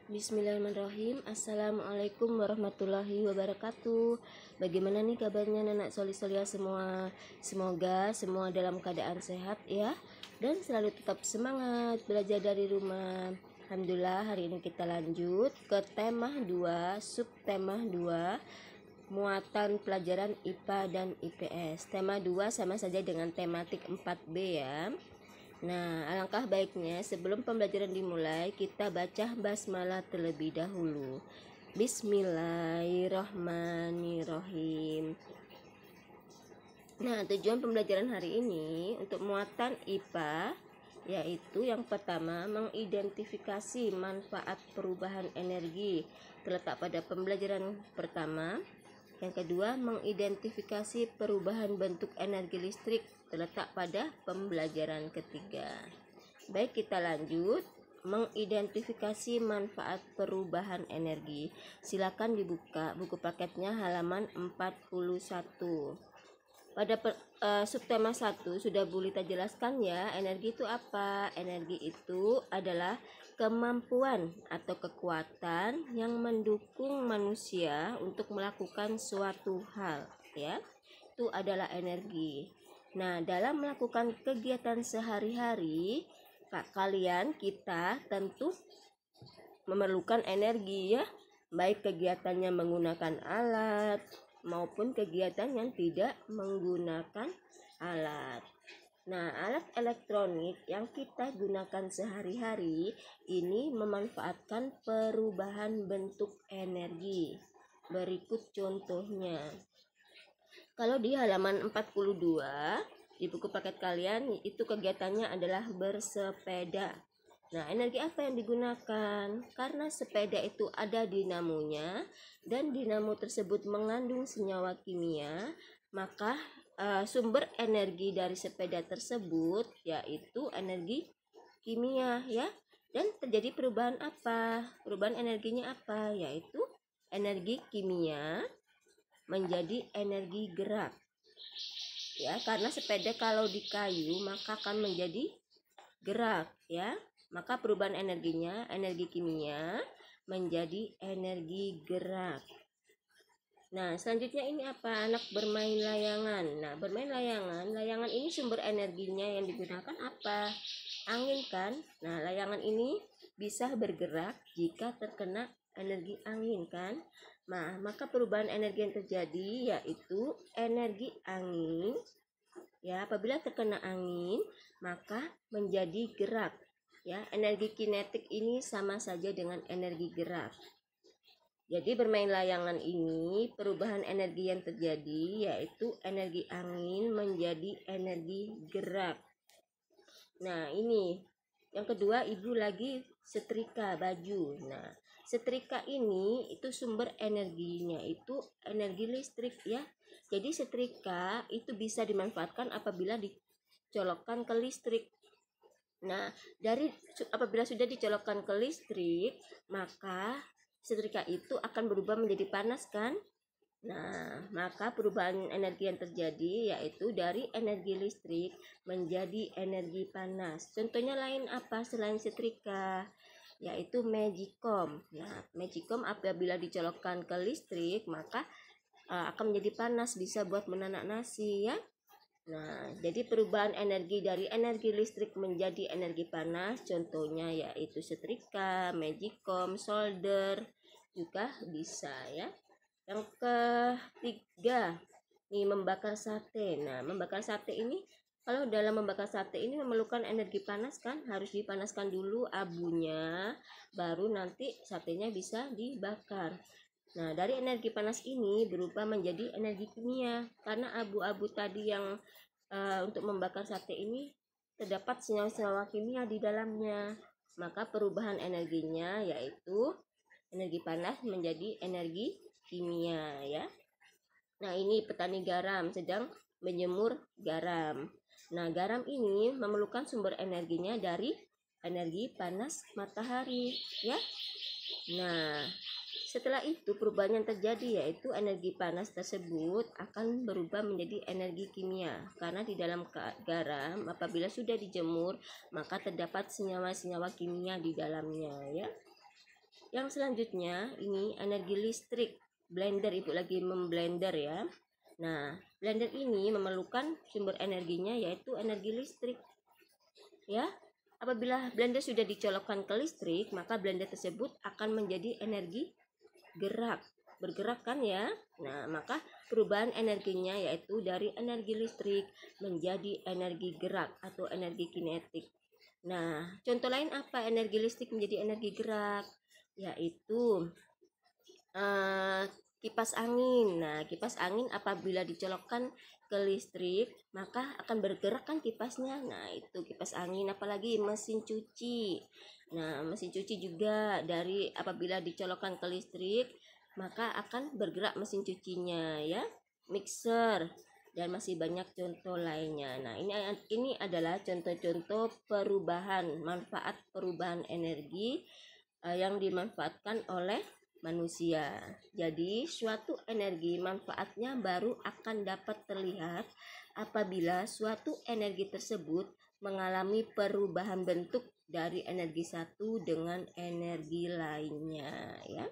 Bismillahirrahmanirrahim. Assalamualaikum warahmatullahi wabarakatuh. Bagaimana nih kabarnya anak soli-solia semua? Semoga semua dalam keadaan sehat ya, dan selalu tetap semangat belajar dari rumah. Alhamdulillah, hari ini kita lanjut ke tema 2, subtema 2, muatan pelajaran IPA dan IPS. Tema 2 sama saja dengan tematik 4B ya. Nah, alangkah baiknya sebelum pembelajaran dimulai, kita baca basmalah terlebih dahulu. Bismillahirrahmanirrahim. Nah, tujuan pembelajaran hari ini untuk muatan IPA yaitu yang pertama, mengidentifikasi manfaat perubahan energi terletak pada pembelajaran pertama. Yang kedua, mengidentifikasi perubahan bentuk energi listrik terletak pada pembelajaran ketiga. Baik, kita lanjut. Mengidentifikasi manfaat perubahan energi. Silakan dibuka buku paketnya halaman 41. Pada subtema 1 sudah Bu Lita jelaskan ya, energi itu apa? Energi itu adalah kemampuan atau kekuatan yang mendukung manusia untuk melakukan suatu hal ya. Itu adalah energi. Nah, dalam melakukan kegiatan sehari-hari, kita tentu memerlukan energi ya, baik kegiatannya menggunakan alat maupun kegiatan yang tidak menggunakan alat. Nah, alat elektronik yang kita gunakan sehari-hari ini memanfaatkan perubahan bentuk energi. Berikut contohnya. Kalau di halaman 42 di buku paket kalian, itu kegiatannya adalah bersepeda. Nah, energi apa yang digunakan? Karena sepeda itu ada dinamonya dan dinamo tersebut mengandung senyawa kimia, maka sumber energi dari sepeda tersebut yaitu energi kimia ya. Dan terjadi perubahan apa? Perubahan energinya apa? Yaitu energi kimia menjadi energi gerak. Ya, karena sepeda kalau di kayu maka akan menjadi gerak ya. Maka perubahan energinya, energi kimia menjadi energi gerak. Nah, selanjutnya ini apa? Anak bermain layangan. Nah, bermain layangan ini sumber energinya yang digunakan apa? Angin kan? Nah, layangan ini bisa bergerak jika terkena energi angin kan? Nah, maka perubahan energi yang terjadi yaitu energi angin. Ya, apabila terkena angin, maka menjadi gerak. Ya, energi kinetik ini sama saja dengan energi gerak. Jadi bermain layangan ini perubahan energi yang terjadi yaitu energi angin menjadi energi gerak. Nah, ini yang kedua, ibu lagi setrika baju. Nah, setrika ini itu sumber energinya itu energi listrik ya. Jadi setrika itu bisa dimanfaatkan apabila dicolokkan ke listrik. Nah, apabila sudah dicolokkan ke listrik, maka setrika itu akan berubah menjadi panas kan? Nah, maka perubahan energi yang terjadi yaitu dari energi listrik menjadi energi panas. Contohnya lain apa selain setrika? Yaitu magicom. Nah, magicom apabila dicolokkan ke listrik, maka akan menjadi panas, bisa buat menanak nasi ya. Nah, jadi perubahan energi dari energi listrik menjadi energi panas, contohnya yaitu setrika, magicom, solder, juga bisa ya. Yang ketiga, nih membakar sate. Nah, membakar sate ini, kalau dalam membakar sate ini memerlukan energi panas kan, harus dipanaskan dulu abunya, baru nanti satenya bisa dibakar. Nah, dari energi panas ini berubah menjadi energi kimia karena abu-abu tadi yang untuk membakar sate ini terdapat senyawa-senyawa kimia di dalamnya. Maka perubahan energinya yaitu energi panas menjadi energi kimia ya. Nah, ini petani garam sedang menjemur garam. Nah, garam ini memerlukan sumber energinya dari energi panas matahari ya. Nah, setelah itu perubahan yang terjadi yaitu energi panas tersebut akan berubah menjadi energi kimia karena di dalam garam apabila sudah dijemur maka terdapat senyawa-senyawa kimia di dalamnya ya. Yang selanjutnya ini energi listrik. Blender, Ibu lagi memblender ya. Nah, blender ini memerlukan sumber energinya yaitu energi listrik. Ya. Apabila blender sudah dicolokkan ke listrik, maka blender tersebut akan menjadi energi gerak. Bergerak kan ya. Nah, maka perubahan energinya yaitu dari energi listrik menjadi energi gerak atau energi kinetik. Nah, contoh lain apa energi listrik menjadi energi gerak? Yaitu kipas angin. Nah, kipas angin apabila dicolokkan ke listrik, maka akan bergerak kan kipasnya. Nah, itu kipas angin. Apalagi mesin cuci. Nah, mesin cuci juga dari apabila dicolokkan ke listrik, maka akan bergerak mesin cucinya ya. Mixer dan masih banyak contoh lainnya. Nah, ini adalah contoh-contoh manfaat perubahan energi yang dimanfaatkan oleh manusia. Jadi, suatu energi manfaatnya baru akan dapat terlihat apabila suatu energi tersebut mengalami perubahan bentuk dari energi satu dengan energi lainnya ya.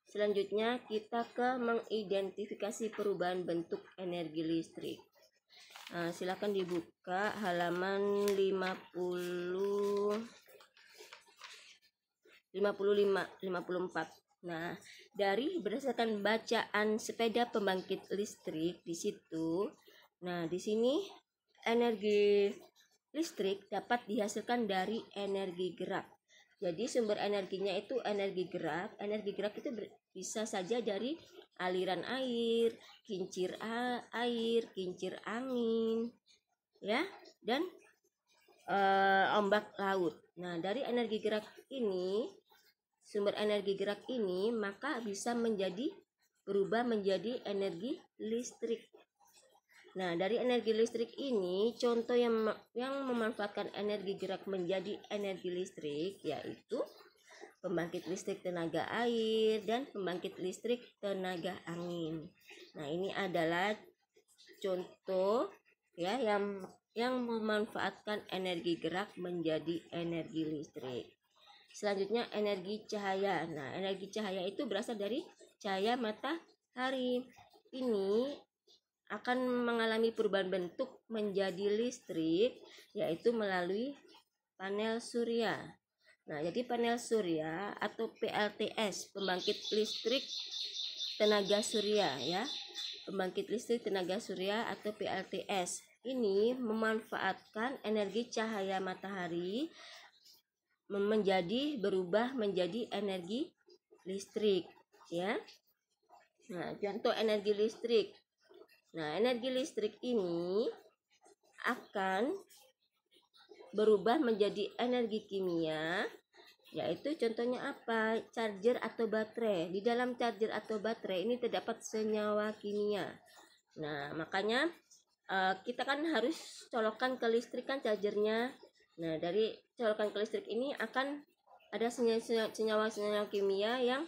Selanjutnya kita ke mengidentifikasi perubahan bentuk energi listrik. Silakan dibuka halaman 54. Nah, berdasarkan bacaan sepeda pembangkit listrik di situ. Nah, di sini energi listrik dapat dihasilkan dari energi gerak. Jadi sumber energinya itu energi gerak. Energi gerak itu bisa saja dari aliran air, kincir angin, ya, dan ombak laut. Nah, dari energi gerak ini, sumber energi gerak ini maka bisa berubah menjadi energi listrik. Nah, dari energi listrik ini, contoh yang memanfaatkan energi gerak menjadi energi listrik yaitu pembangkit listrik tenaga air dan pembangkit listrik tenaga angin. Nah, ini adalah contoh ya yang memanfaatkan energi gerak menjadi energi listrik. Selanjutnya energi cahaya. Nah, energi cahaya itu berasal dari cahaya matahari. Ini akan mengalami perubahan bentuk menjadi listrik yaitu melalui panel surya. Nah, jadi panel surya atau PLTS, pembangkit listrik tenaga surya ya. Pembangkit listrik tenaga surya atau PLTS ini memanfaatkan energi cahaya matahari berubah menjadi energi listrik ya. Nah, contoh energi listrik. Nah, energi listrik ini akan berubah menjadi energi kimia, yaitu contohnya apa? Charger atau baterai. Di dalam charger atau baterai ini terdapat senyawa kimia. Nah, makanya kita kan harus colokkan ke listrik kan chargernya. Nah, dari colokan ke listrik ini akan ada senyawa-senyawa kimia yang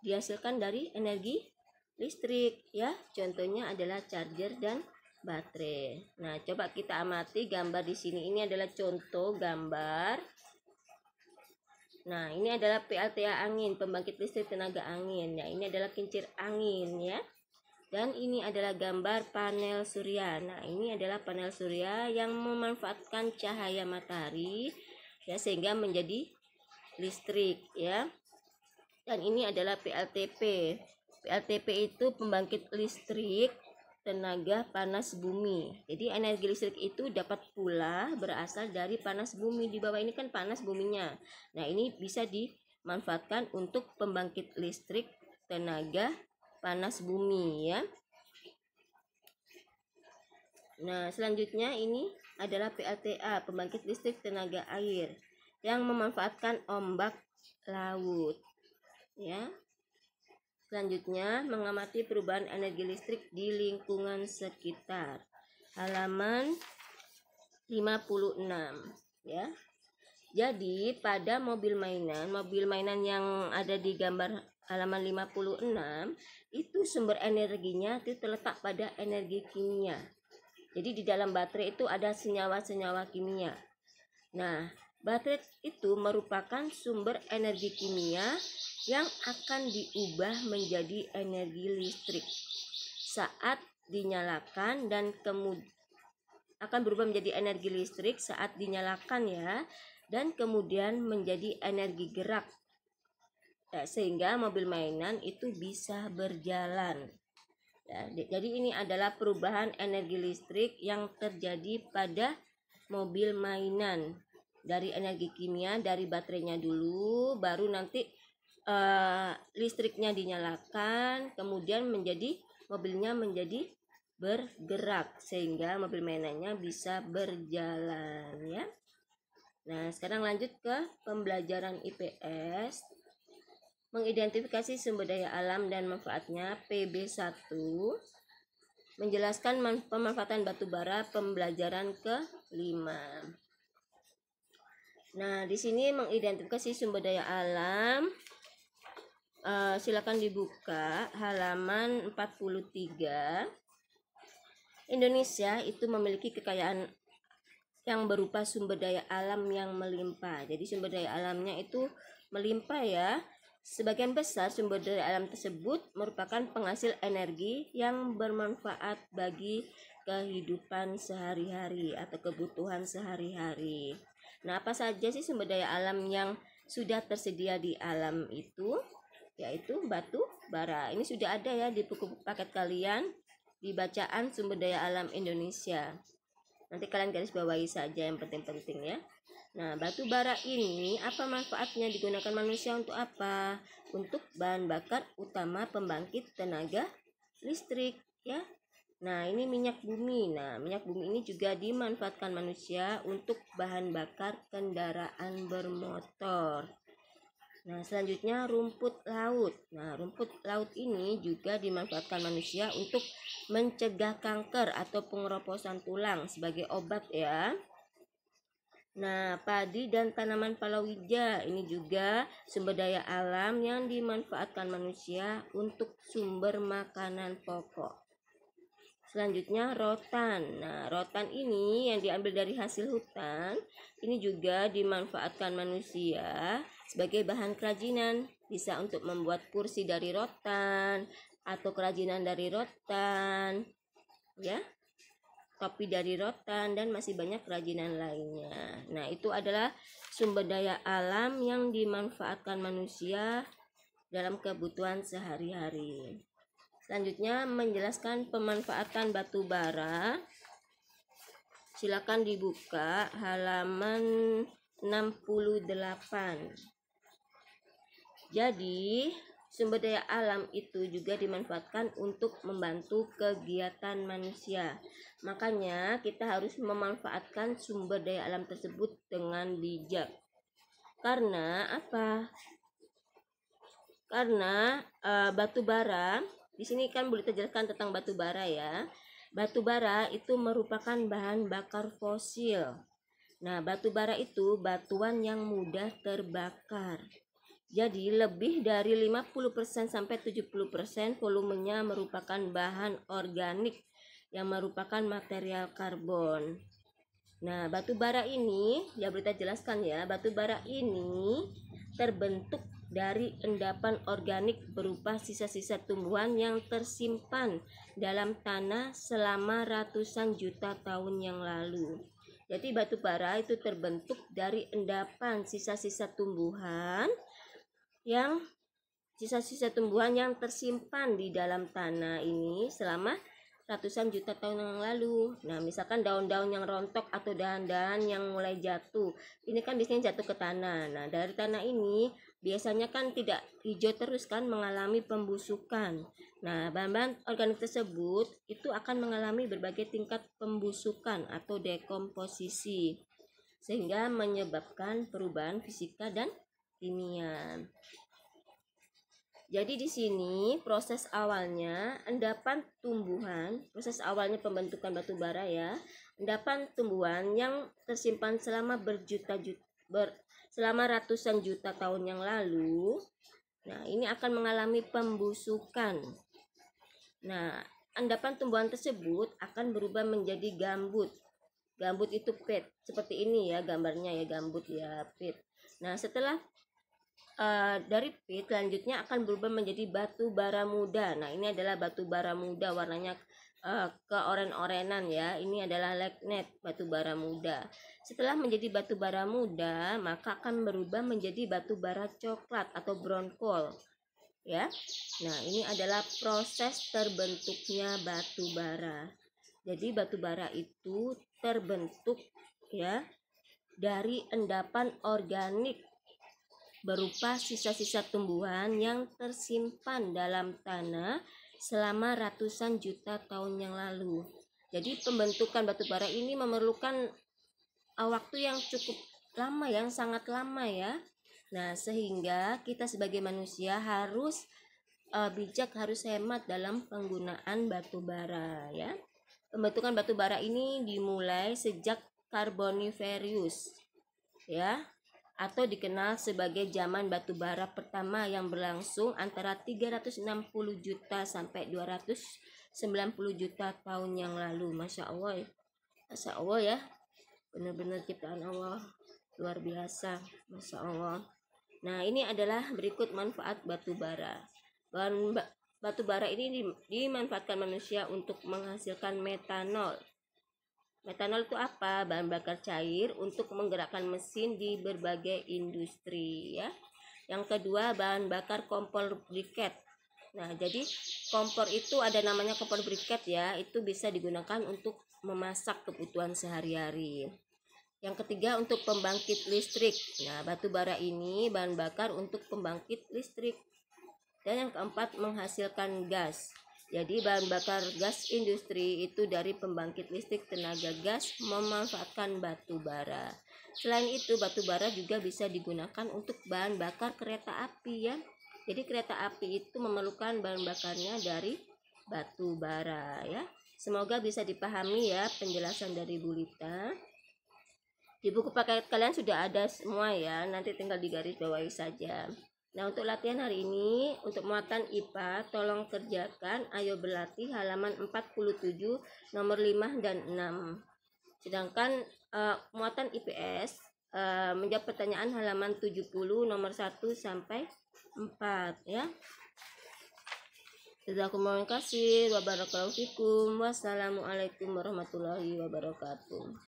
dihasilkan dari energi listrik ya. Contohnya adalah charger dan baterai. Nah, coba kita amati gambar di sini. Ini adalah contoh gambar. Nah, ini adalah PLTA angin, pembangkit listrik tenaga angin. Nah, ini adalah kincir angin ya. Dan ini adalah gambar panel surya. Nah, ini adalah panel surya yang memanfaatkan cahaya matahari ya sehingga menjadi listrik ya. Dan ini adalah PLTP. PLTP itu pembangkit listrik tenaga panas bumi. Jadi energi listrik itu dapat pula berasal dari panas bumi. Di bawah ini kan panas buminya. Nah, ini bisa dimanfaatkan untuk pembangkit listrik tenaga panas bumi ya. Nah, selanjutnya ini adalah PLTA, pembangkit listrik tenaga air yang memanfaatkan ombak laut ya. Selanjutnya, mengamati perubahan energi listrik di lingkungan sekitar. Halaman 56 ya. Jadi, pada mobil mainan yang ada di gambar halaman 56 itu sumber energinya itu terletak pada energi kimia. Jadi di dalam baterai itu ada senyawa-senyawa kimia. Nah, Baterai itu merupakan sumber energi kimia yang akan diubah menjadi energi listrik saat dinyalakan dan kemudian akan berubah menjadi energi listrik saat dinyalakan ya, dan kemudian menjadi energi gerak ya, sehingga mobil mainan itu bisa berjalan ya. Jadi ini adalah perubahan energi listrik yang terjadi pada mobil mainan, dari energi kimia dari baterainya dulu, baru nanti listriknya dinyalakan, kemudian mobilnya menjadi bergerak sehingga mobil mainannya bisa berjalan ya. Nah, sekarang lanjut ke pembelajaran IPS. Mengidentifikasi sumber daya alam dan manfaatnya, PB1. Menjelaskan pemanfaatan batu bara, pembelajaran ke-5. Nah, di sini mengidentifikasi sumber daya alam. Silakan dibuka halaman 43. Indonesia itu memiliki kekayaan yang berupa sumber daya alam yang melimpah. Jadi sumber daya alamnya itu melimpah ya. Sebagian besar sumber daya alam tersebut merupakan penghasil energi yang bermanfaat bagi kehidupan sehari-hari atau kebutuhan sehari-hari. Nah, apa saja sih sumber daya alam yang sudah tersedia di alam itu? Yaitu batu bara. Ini sudah ada ya di buku paket kalian, di bacaan sumber daya alam Indonesia. Nanti kalian garis bawahi saja yang penting-penting ya. Nah, batu bara ini apa manfaatnya, digunakan manusia untuk apa? Untuk bahan bakar utama pembangkit tenaga listrik ya. Nah, ini minyak bumi. Nah, minyak bumi ini juga dimanfaatkan manusia untuk bahan bakar kendaraan bermotor. Nah, selanjutnya rumput laut. Nah, rumput laut ini juga dimanfaatkan manusia untuk mencegah kanker atau pengeroposan tulang sebagai obat ya. Nah, padi dan tanaman palawija ini juga sumber daya alam yang dimanfaatkan manusia untuk sumber makanan pokok. Selanjutnya rotan. Nah, rotan ini yang diambil dari hasil hutan, ini juga dimanfaatkan manusia sebagai bahan kerajinan. Bisa untuk membuat kursi dari rotan atau kerajinan dari rotan ya, topi dari rotan, dan masih banyak kerajinan lainnya. Nah, itu adalah sumber daya alam yang dimanfaatkan manusia dalam kebutuhan sehari-hari. Selanjutnya menjelaskan pemanfaatan batu bara. Silakan dibuka halaman 68. Jadi, sumber daya alam itu juga dimanfaatkan untuk membantu kegiatan manusia. Makanya kita harus memanfaatkan sumber daya alam tersebut dengan bijak. Karena apa? Karena batu bara, di sini kan boleh terjelaskan tentang batu bara ya. Batu bara itu merupakan bahan bakar fosil. Nah, batu bara itu batuan yang mudah terbakar. Jadi lebih dari 50% sampai 70% volumenya merupakan bahan organik yang merupakan material karbon. Nah, batu bara ini, ya kita jelaskan ya, batu bara ini terbentuk dari endapan organik berupa sisa-sisa tumbuhan yang tersimpan dalam tanah selama ratusan juta tahun yang lalu. Jadi batu bara itu terbentuk dari endapan sisa-sisa tumbuhan yang tersimpan di dalam tanah ini selama ratusan juta tahun yang lalu. Nah, misalkan daun-daun yang rontok atau dahan-dahan yang mulai jatuh, ini kan biasanya jatuh ke tanah. Nah, dari tanah ini biasanya kan tidak hijau terus kan, mengalami pembusukan. Nah, bahan-bahan organik tersebut itu akan mengalami berbagai tingkat pembusukan atau dekomposisi, sehingga menyebabkan perubahan fisika dan kimia. Jadi di sini proses awalnya endapan tumbuhan, proses awalnya pembentukan batu bara ya, endapan tumbuhan yang tersimpan selama selama ratusan juta tahun yang lalu. Nah, ini akan mengalami pembusukan. Nah, endapan tumbuhan tersebut akan berubah menjadi gambut. Gambut itu pit. Seperti ini ya gambarnya ya, gambut ya, pit. Nah, setelah dari pit selanjutnya akan berubah menjadi batu bara muda. Nah, ini adalah batu bara muda, warnanya keoren-orenan ya. Ini adalah lignite, batu bara muda. Setelah menjadi batu bara muda, maka akan berubah menjadi batu bara coklat atau brown coal ya. Nah, ini adalah proses terbentuknya batu bara. Jadi batu bara itu terbentuk ya dari endapan organik berupa sisa-sisa tumbuhan yang tersimpan dalam tanah selama ratusan juta tahun yang lalu. Jadi pembentukan batu bara ini memerlukan waktu yang cukup lama, yang sangat lama ya. Nah, sehingga kita sebagai manusia harus bijak, harus hemat dalam penggunaan batu bara ya. Pembentukan batu bara ini dimulai sejak Carboniferous ya, atau dikenal sebagai zaman batu bara pertama yang berlangsung antara 360 juta sampai 290 juta tahun yang lalu. Masya Allah ya, benar-benar ciptaan Allah luar biasa, Masya Allah. Nah, ini adalah berikut manfaat batu bara. Bahan batu bara ini dimanfaatkan manusia untuk menghasilkan metanol. Metanol itu apa? Bahan bakar cair untuk menggerakkan mesin di berbagai industri ya. Yang kedua, bahan bakar kompor briket. Nah, jadi kompor itu ada namanya kompor briket ya, itu bisa digunakan untuk memasak kebutuhan sehari-hari. Yang ketiga, untuk pembangkit listrik. Nah, batu bara ini bahan bakar untuk pembangkit listrik. Dan yang keempat, menghasilkan gas. Jadi bahan bakar gas industri itu dari pembangkit listrik tenaga gas memanfaatkan batu bara. Selain itu, batu bara juga bisa digunakan untuk bahan bakar kereta api ya. Jadi kereta api itu memerlukan bahan bakarnya dari batu bara ya. Semoga bisa dipahami ya penjelasan dari Bu Lita. Di buku paket kalian sudah ada semua ya, nanti tinggal digaris bawahi saja. Nah, untuk latihan hari ini, untuk muatan IPA, tolong kerjakan. Ayo berlatih halaman 47, nomor 5 dan 6. Sedangkan muatan IPS, menjawab pertanyaan halaman 70, nomor 1 sampai 4 ya. Jazakumullah khairan. Wassalamualaikum warahmatullahi wabarakatuh.